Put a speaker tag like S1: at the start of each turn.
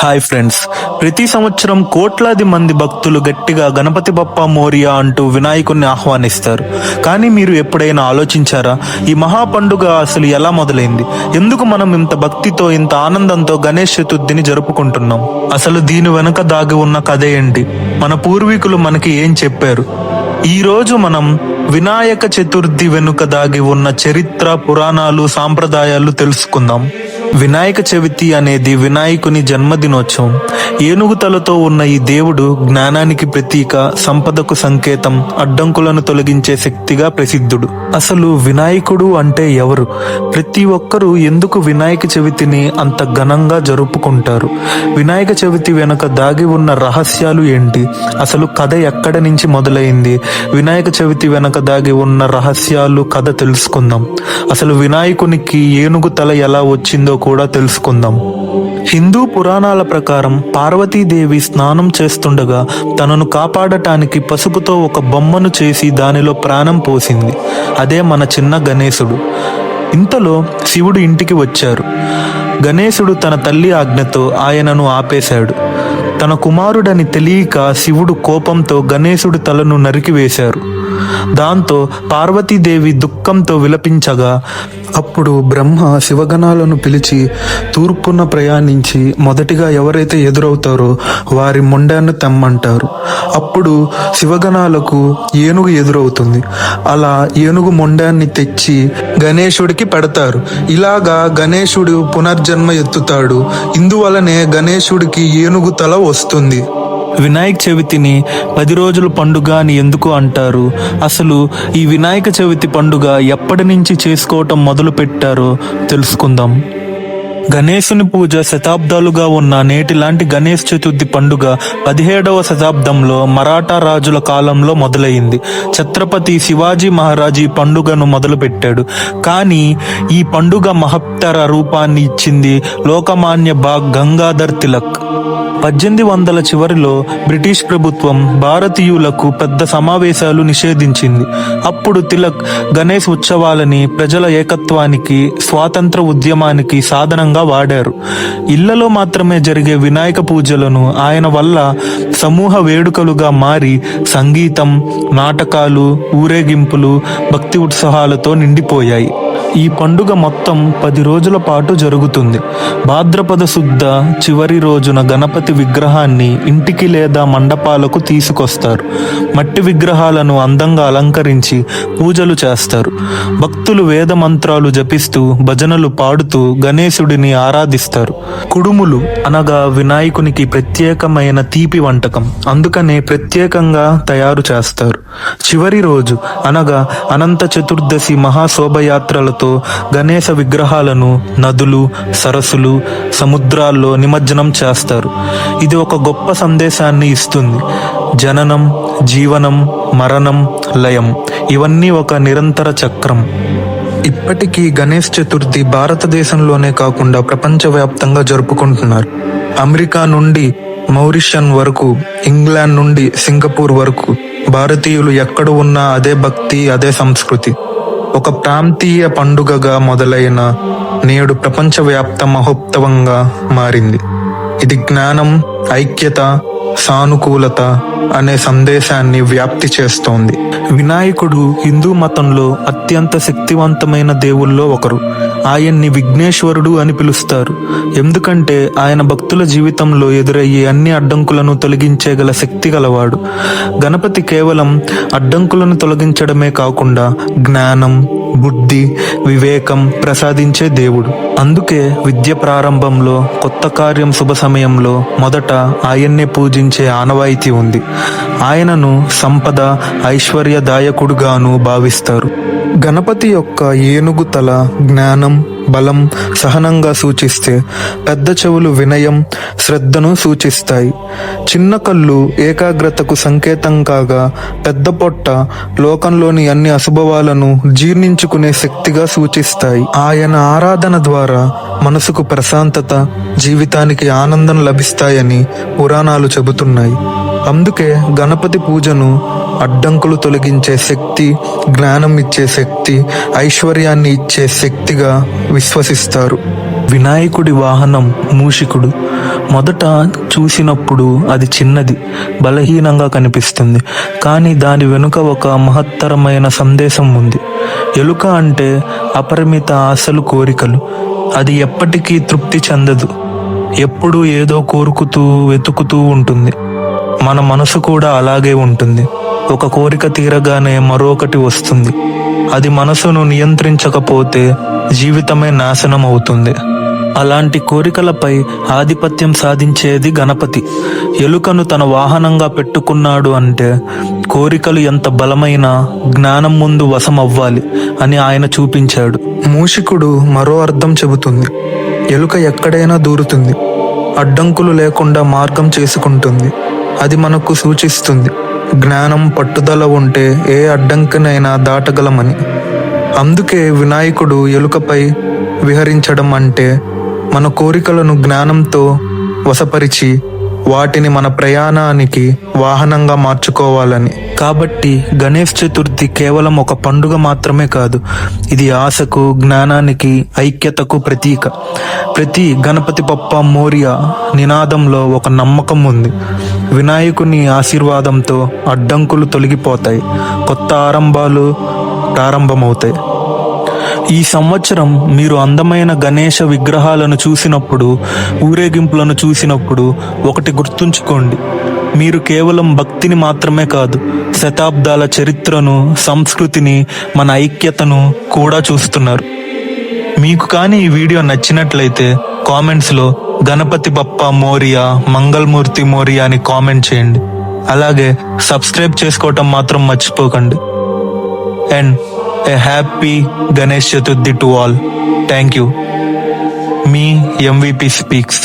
S1: Hi friends, ప్రతి సంవత్సరం కోట్లాది మంది భక్తులు గట్టిగా గణపతి బప్పా మోరియా అంటూ వినాయకుడిని ఆహ్వానిస్తారు. కానీ మీరు ఎప్పుడైనా ఆలోచించారా, ఈ మహా పండుగ అసలు ఎలా మొదలైంది? ఎందుకు మనం ఇంత భక్తితో, ఇంత ఆనందంతో గణేష్ చతుర్థిని జరుపుకుంటున్నాం? అసలు దీని వెనుక దాగి ఉన్న కథ ఏంటి? మన పూర్వీకులు మనకి ఏం చెప్పారు? ఈ రోజు మనం వినాయక చతుర్థి వెనుక దాగి ఉన్న చరిత్ర, పురాణాలు, సాంప్రదాయాలు తెలుసుకుందాం. వినాయక చవితి అనేది వినాయకుని జన్మదినోత్సవం. ఏనుగు తలతో ఉన్న ఈ దేవుడు జ్ఞానానికి ప్రతీక, సంపదకు సంకేతం, అడ్డంకులను తొలగించే శక్తిగా ప్రసిద్ధుడు. అసలు వినాయకుడు అంటే ఎవరు? ప్రతి ఒక్కరూ ఎందుకు వినాయక చవితిని అంత ఘనంగా జరుపుకుంటారు? వినాయక చవితి వెనుక దాగి ఉన్న రహస్యాలు ఏంటి? అసలు కథ ఎక్కడి నుంచి మొదలైంది? వినాయక చవితి వెనక దాగి ఉన్న రహస్యాలు, కథ తెలుసుకుందాం. అసలు వినాయకునికి ఏనుగు తల ఎలా వచ్చిందో కూడా తెలుసుకుందాం. హిందూ పురాణాల ప్రకారం పార్వతీదేవి స్నానం చేస్తుండగా తనను కాపాడటానికి పసుపుతో ఒక బొమ్మను చేసి దానిలో ప్రాణం పోసింది. అదే మన చిన్న గణేశుడు. ఇంతలో శివుడు ఇంటికి వచ్చారు. గణేశుడు తన తల్లి ఆజ్ఞతో ఆయనను ఆపేశాడు. తన కుమారుడని తెలియక శివుడు కోపంతో గణేశుడి తలను నరికివేశారు. దాంతో పార్వతీదేవి దుఃఖంతో విలపించగా అప్పుడు బ్రహ్మ శివగణాలను పిలిచి తూర్పున ప్రయాణించి మొదటిగా ఎవరైతే ఎదురవుతారో వారి మొండాన్ని తెమ్మంటారు. అప్పుడు శివగణాలకు ఏనుగు ఎదురవుతుంది. అలా ఏనుగు మొండాన్ని తెచ్చి గణేశుడికి పెడతారు. ఇలాగా గణేశుడు పునర్జన్మ ఎత్తుతాడు. ఇందువలనే గణేశుడికి ఏనుగు తల వస్తుంది. వినాయక చవితిని 10 రోజుల పండుగ అని ఎందుకు అంటారు? అసలు ఈ వినాయక చవితి పండుగ ఎప్పటి నుంచి చేసుకోవటం మొదలు పెట్టారో తెలుసుకుందాం. గణేశుని పూజ శతాబ్దాలుగా ఉన్న నేటిలాంటి గణేష్ చతుర్థి పండుగ 17వ శతాబ్దంలో మరాఠా రాజుల కాలంలో మొదలైంది. ఛత్రపతి శివాజీ మహారాజ్ ఈ పండుగను మొదలుపెట్టాడు. కానీ ఈ పండుగ మహత్తర రూపాన్ని ఇచ్చింది లోకమాన్య బాగ్ గంగాధర్ తిలక్. 1800 చివరిలో బ్రిటిష్ ప్రభుత్వం భారతీయులకు పెద్ద సమావేశాలు నిషేధించింది. అప్పుడు తిలక్ గణేష్ ఉత్సవాలని ప్రజల ఏకత్వానికి, స్వాతంత్ర ఉద్యమానికి సాధనంగా వాడారు. ఇళ్లలో మాత్రమే జరిగే వినాయక పూజలను ఆయన వల్ల సమూహ వేడుకలుగా మారి సంగీతం, నాటకాలు, ఊరేగింపులు, భక్తి ఉత్సాహాలతో నిండిపోయాయి. ఈ పండుగ మొత్తం 10 రోజుల పాటు జరుగుతుంది. భాద్రపద శుద్ధ చివరి రోజున గణపతి విగ్రహాన్ని ఇంటికి లేదా మండపాలకు తీసుకొస్తారు. మట్టి విగ్రహాలను అందంగా అలంకరించి పూజలు చేస్తారు. భక్తులు వేద మంత్రాలు జపిస్తూ, భజనలు పాడుతూ గణేశుడిని ఆరాధిస్తారు. కుడుములు అనగా వినాయకునికి ప్రత్యేకమైన తీపి వంటకం. అందుకనే ప్రత్యేకంగా తయారు చేస్తారు. చివరి రోజు అనగా అనంత చతుర్దశి మహాశోభయాత్రలతో గణేశ విగ్రహాలను నదులు, సరస్సులు, సముద్రాల్లో నిమజ్జనం చేస్తారు. ఇది ఒక గొప్ప సందేశాన్ని ఇస్తుంది. జననం, జీవనం, మరణం, లయం ఇవన్నీ ఒక నిరంతర చక్రం. ఇప్పటికీ గణేష్ చతుర్థి భారతదేశంలోనే కాకుండా ప్రపంచవ్యాప్తంగా జరుపుకుంటున్నారు. అమెరికా నుండి మౌరిషియస్ వరకు, ఇంగ్లాండ్ నుండి సింగపూర్ వరకు భారతీయులు ఎక్కడ ఉన్నా అదే భక్తి, అదే సంస్కృతి. ఒక ప్రాంతీయ పండుగగా మొదలైన నేడు ప్రపంచవ్యాప్త మహోత్సవంగా మారింది. ఇది జ్ఞానం, ఐక్యత, సానుకూలత అనే సందేశాన్ని వ్యాప్తి చేస్తోంది. వినాయకుడు హిందూ మతంలో అత్యంత శక్తివంతమైన దేవుల్లో ఒకరు. ఆయన్ని విఘ్నేశ్వరుడు అని పిలుస్తారు. ఎందుకంటే ఆయన భక్తుల జీవితంలో ఎదురయ్యే అన్ని అడ్డంకులను తొలగించేగల శక్తి గలవాడు. గణపతి కేవలం అడ్డంకులను తొలగించడమే కాకుండా జ్ఞానం, బుద్ధి, వివేకం ప్రసాదించే దేవుడు. అందుకే విద్య ప్రారంభంలో, కొత్త కార్యం శుభ సమయంలో మొదట ఆయన్నే పూజించే ఆనవాయితీ ఉంది. ఆయనను సంపద, ఐశ్వర్యదాయకుడుగాను భావిస్తారు. గణపతి యొక్క ఏనుగు తల జ్ఞానం, బలం, సహనంగా సూచిస్తే పెద్ద చెవులు వినయం, శ్రద్ధను సూచిస్తాయి. చిన్న కళ్ళు ఏకాగ్రతకు సంకేతం కాగా పెద్ద పొట్ట లోకంలోని అన్ని అశుభవాలను జీర్ణించుకునే శక్తిగా సూచిస్తాయి. ఆయన ఆరాధన ద్వారా మనసుకు ప్రశాంతత, జీవితానికి ఆనందం లభిస్తాయని పురాణాలు చెబుతున్నాయి. అందుకే గణపతి పూజను అడ్డంకులు తొలగించే శక్తి, జ్ఞానం ఇచ్చే శక్తి, ఐశ్వర్యాన్ని ఇచ్చే శక్తిగా విశ్వసిస్తారు. వినాయకుడి వాహనం మూషికుడు. మొదట చూసినప్పుడు అది చిన్నది, బలహీనంగా కనిపిస్తుంది. కానీ దాని వెనుక ఒక మహత్తరమైన సందేశం ఉంది. ఎలుక అంటే అపరిమిత ఆశలు, కోరికలు. అది ఎప్పటికీ తృప్తి చెందదు, ఎప్పుడూ ఏదో కోరుకుతూ వెతుకుతూ ఉంటుంది. మన మనసు కూడా అలాగే ఉంటుంది. ఒక కోరిక తీరగానే మరొకటి వస్తుంది. అది మనసును నియంత్రించకపోతే జీవితమే నాశనం అవుతుంది. అలాంటి కోరికలపై ఆధిపత్యం సాధించేది గణపతి. ఎలుకను తన వాహనంగా పెట్టుకున్నాడు అంటే కోరికలు ఎంత బలమైనా జ్ఞానం ముందు వశం అవ్వాలి అని ఆయన చూపించాడు. మూషికుడు మరో అర్థం చెబుతుంది. ఎలుక ఎక్కడైనా దూరుతుంది, అడ్డంకులు లేకుండా మార్గం చేసుకుంటుంది. అది మనకు సూచిస్తుంది జ్ఞానం, పట్టుదల ఉంటే ఏ అడ్డంకినైనా దాటగలమని. అందుకే వినాయకుడు ఎలుకపై విహరించడం అంటే మన కోరికలను జ్ఞానంతో వశపరిచి వాటిని మన ప్రయాణానికి వాహనంగా మార్చుకోవాలని. కాబట్టి గణేష్ చతుర్థి కేవలం ఒక పండుగ మాత్రమే కాదు, ఇది ఆశకు, జ్ఞానానికి, ఐక్యతకు ప్రతీక. ప్రతి గణపతి బప్ప మోరియా నినాదంలో ఒక నమ్మకం ఉంది. వినాయకుని ఆశీర్వాదంతో అడ్డంకులు తొలగిపోతాయి, కొత్త ఆరంభాలు ప్రారంభమవుతాయి. ఈ సంవత్సరం మీరు అందమైన గణేష విగ్రహాలను చూసినప్పుడు, ఊరేగింపులను చూసినప్పుడు ఒకటి గుర్తుంచుకోండి. మీరు కేవలం భక్తిని మాత్రమే కాదు, శతాబ్దాల చరిత్రను, సంస్కృతిని, మన ఐక్యతను కూడా చూస్తున్నారు. మీకు కానీ ఈ వీడియో నచ్చినట్లయితే కామెంట్స్లో గణపతి బప్ప మోరియా, మంగళమూర్తి మోరియా అని కామెంట్ చేయండి. అలాగే సబ్స్క్రైబ్ చేసుకోవటం మాత్రం మర్చిపోకండి. And a happy Ganesh Chaturthi to all. Thank you. Me, MVP Speaks.